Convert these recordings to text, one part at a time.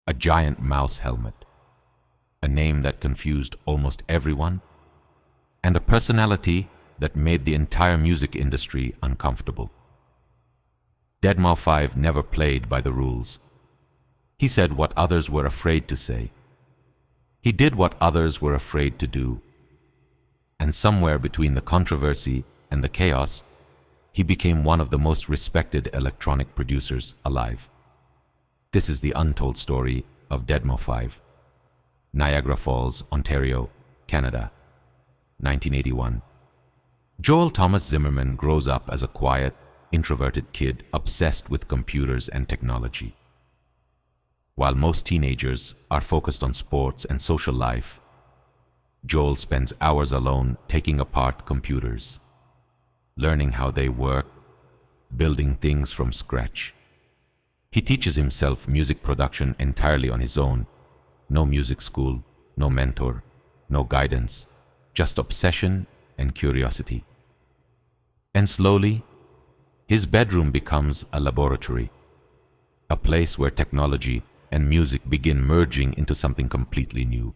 a giant mouse helmet, a name that confused almost everyone, and a personality that made the entire music industry uncomfortable. Deadmau5 never played by the rules. He said what others were afraid to say. He did what others were afraid to do. And somewhere between the controversy and the chaos, he became one of the most respected electronic producers alive. This is the untold story of Deadmau5. Niagara Falls, Ontario, Canada, 1981. Joel Thomas Zimmerman grows up as a quiet, introverted kid obsessed with computers and technology. While most teenagers are focused on sports and social life, Joel spends hours alone taking apart computers, learning how they work, building things from scratch. He teaches himself music production entirely on his own. No music school, no mentor, no guidance, just obsession and curiosity. And slowly, his bedroom becomes a laboratory, a place where technology and music begin merging into something completely new.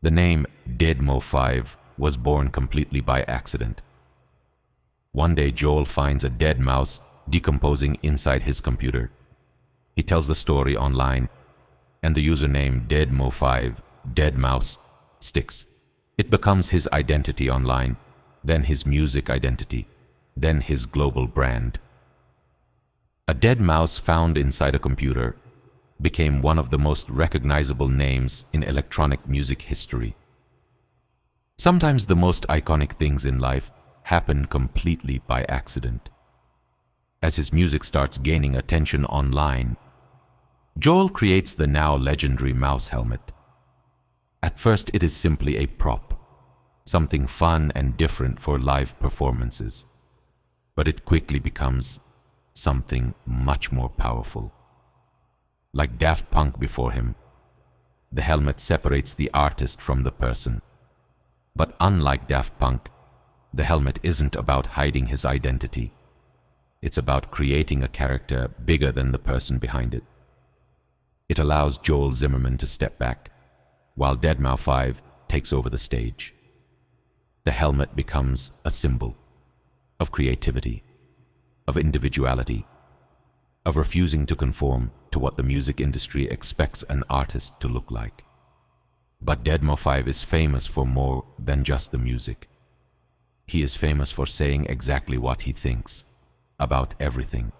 The name Deadmau5 was born completely by accident. One day Joel finds a dead mouse decomposing inside his computer. He tells the story online, and the username Deadmau5, Dead Mouse, sticks. It becomes his identity online, then his music identity, then his global brand. A dead mouse found inside a computer became one of the most recognizable names in electronic music history. Sometimes the most iconic things in life happen completely by accident. As his music starts gaining attention online, Joel creates the now legendary mouse helmet. At first it is simply a prop, something fun and different for live performances, but it quickly becomes something much more powerful. Like Daft Punk before him, the helmet separates the artist from the person. But unlike Daft Punk, the helmet isn't about hiding his identity. It's about creating a character bigger than the person behind it. It allows Joel Zimmerman to step back, while Deadmau5 takes over the stage. The helmet becomes a symbol of creativity, of individuality, of refusing to conform to what the music industry expects an artist to look like. But Deadmau5 is famous for more than just the music. He is famous for saying exactly what he thinks about everything.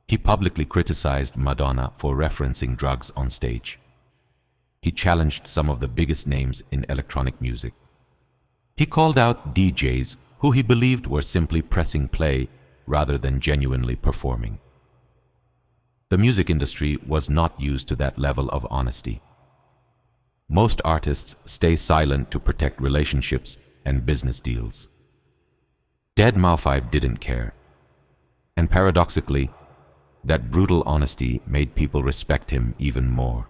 He publicly criticized Madonna for referencing drugs on stage. He challenged some of the biggest names in electronic music. He called out DJs who he believed were simply pressing play rather than genuinely performing. The music industry was not used to that level of honesty. Most artists stay silent to protect relationships and business deals. Deadmau5 didn't care. And paradoxically, that brutal honesty made people respect him even more.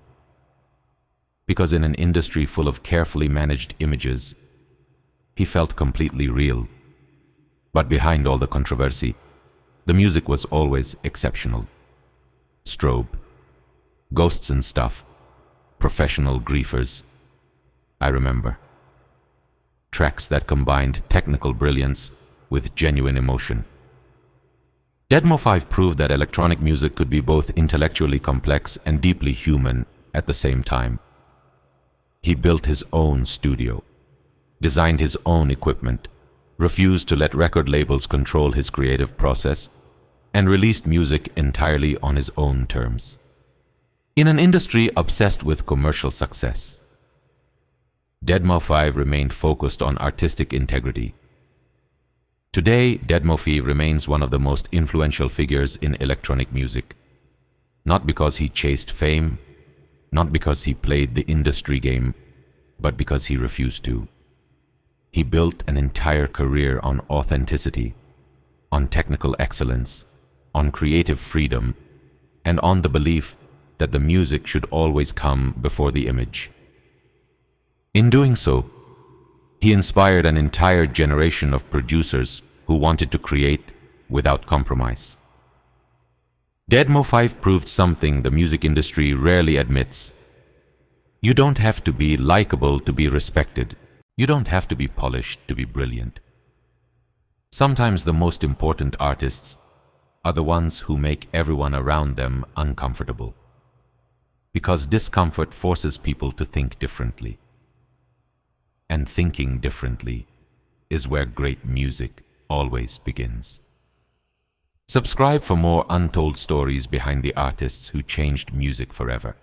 Because in an industry full of carefully managed images, he felt completely real. But behind all the controversy, the music was always exceptional. Strobe, Ghosts and Stuff, Professional Griefers. I remember. Tracks that combined technical brilliance with genuine emotion. Deadmau5 proved that electronic music could be both intellectually complex and deeply human at the same time. He built his own studio, designed his own equipment, refused to let record labels control his creative process, and released music entirely on his own terms. In an industry obsessed with commercial success, Deadmau5 remained focused on artistic integrity. Today, Deadmau5 remains one of the most influential figures in electronic music, not because he chased fame, not because he played the industry game, but because he refused to. He built an entire career on authenticity, on technical excellence, on creative freedom, and on the belief that the music should always come before the image. In doing so, he inspired an entire generation of producers who wanted to create without compromise. Deadmau5 proved something the music industry rarely admits. You don't have to be likable to be respected. You don't have to be polished to be brilliant. Sometimes the most important artists are the ones who make everyone around them uncomfortable, because discomfort forces people to think differently. And thinking differently is where great music always begins. Subscribe for more untold stories behind the artists who changed music forever.